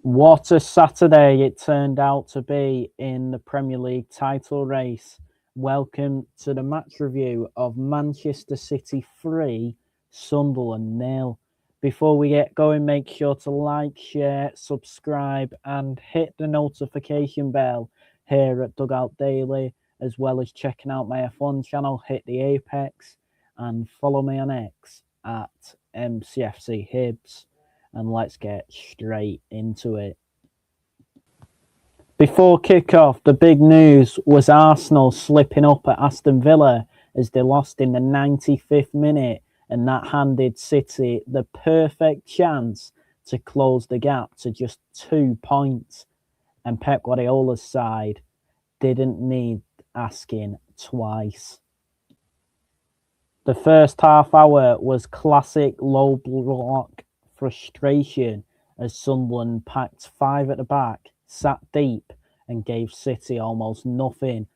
What a Saturday it turned out to be in the Premier League title race. Welcome to the match review of Manchester City 3, Sunderland 0. Before we get going, make sure to like, share, subscribe and hit the notification bell here at Dugout Daily, as well as checking out my F1 channel, Hit the Apex, and follow me on X at MCFC Hibs. And let's get straight into it. Before kick-off, the big news was Arsenal slipping up at Aston Villa as they lost in the 95th minute, and that handed City the perfect chance to close the gap to just 2 points. And Pep Guardiola's side didn't need asking twice. The first half hour was classic low block frustration as Sunderland packed 5 at the back, sat deep and gave City almost nothing.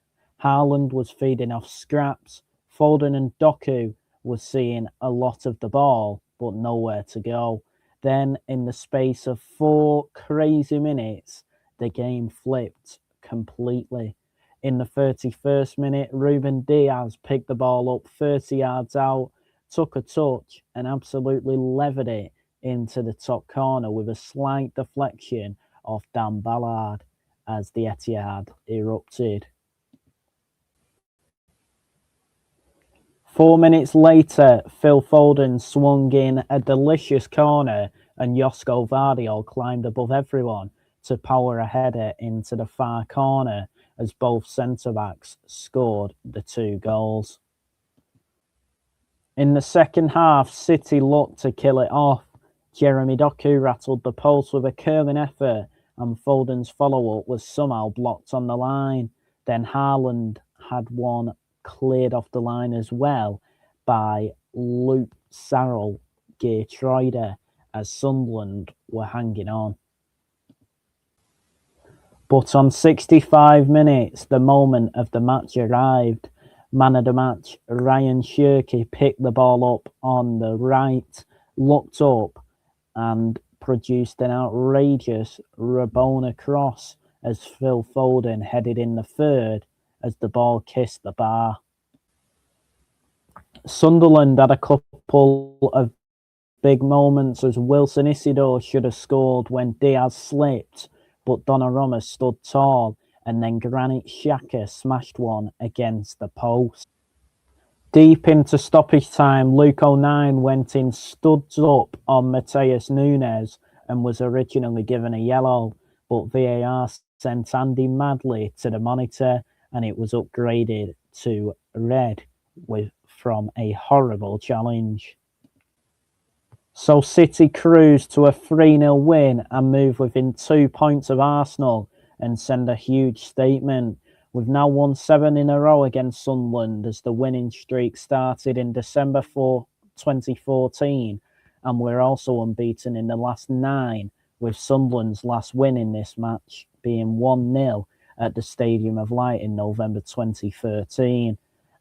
Haaland was feeding off scraps. Foden and Doku were seeing a lot of the ball but nowhere to go. Then in the space of 4 crazy minutes, the game flipped completely. In the 31st minute, Ruben Diaz picked the ball up 30 yards out, took a touch and absolutely levered it into the top corner with a slight deflection off Dan Ballard as the Etihad erupted. 4 minutes later, Phil Foden swung in a delicious corner and Josko Vardiol climbed above everyone to power a header into the far corner as both centre-backs scored the 2 goals. In the second half, City looked to kill it off. Jeremy Doku rattled the post with a curling effort and Foden's follow-up was somehow blocked on the line. Then Haaland had one cleared off the line as well by Luke Sarrell Geertruida as Sunderland were hanging on. But on 65 minutes, the moment of the match arrived. Man of the match, Ryan Shirky, picked the ball up on the right, looked up and produced an outrageous Rabona cross as Phil Foden headed in the third as the ball kissed the bar. Sunderland had a couple of big moments as Wilson Isidore should have scored when Diaz slipped, but Donnarumma stood tall and then Granit Xhaka smashed one against the post. Deep into stoppage time, Luke O'Nien went in studs up on Mateus Nunes and was originally given a yellow, but VAR sent Andy Madley to the monitor and it was upgraded to red from a horrible challenge. So City cruised to a 3-0 win and move within 2 points of Arsenal and send a huge statement. We've now won 7 in a row against Sunderland as the winning streak started in December 2014, and we're also unbeaten in the last 9, with Sunderland's last win in this match being 1-0 at the Stadium of Light in November 2013.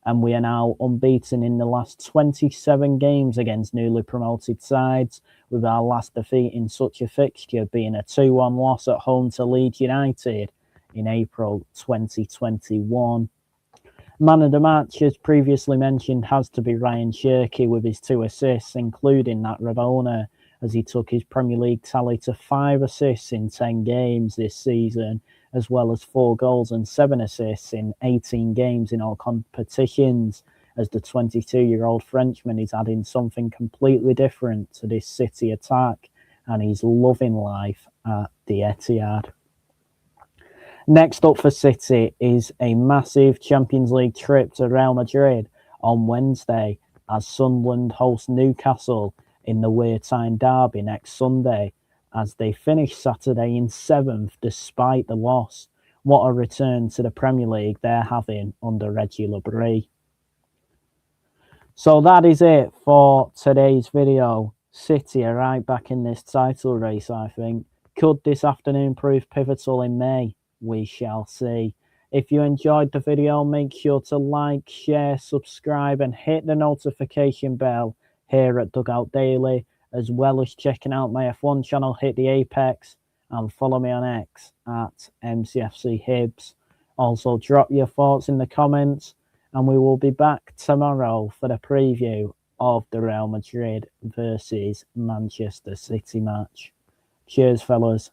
And we are now unbeaten in the last 27 games against newly promoted sides, with our last defeat in such a fixture being a 2-1 loss at home to Leeds United in April 2021. Man of the match, as previously mentioned, has to be Ryan Shirky with his 2 assists, including that Rabona, as he took his Premier League tally to 5 assists in 10 games this season, as well as 4 goals and 7 assists in 18 games in all competitions, as the 22-year-old Frenchman is adding something completely different to this City attack, and he's loving life at the Etihad. Next up for City is a massive Champions League trip to Real Madrid on Wednesday as Sunderland host Newcastle in the Wear-Tyne derby next Sunday, as they finish Saturday in 7th despite the loss. What a return to the Premier League they're having under Reggie Labrie. So that is it for today's video. City are right back in this title race, I think. Could this afternoon prove pivotal in May? We shall see. If you enjoyed the video, make sure to like, share, subscribe and hit the notification bell here at Dugout Daily, as well as checking out my F1 channel, Hit the Apex, and follow me on X at MCFC Hibs. Also, drop your thoughts in the comments, and we will be back tomorrow for the preview of the Real Madrid versus Manchester City match. Cheers, fellas.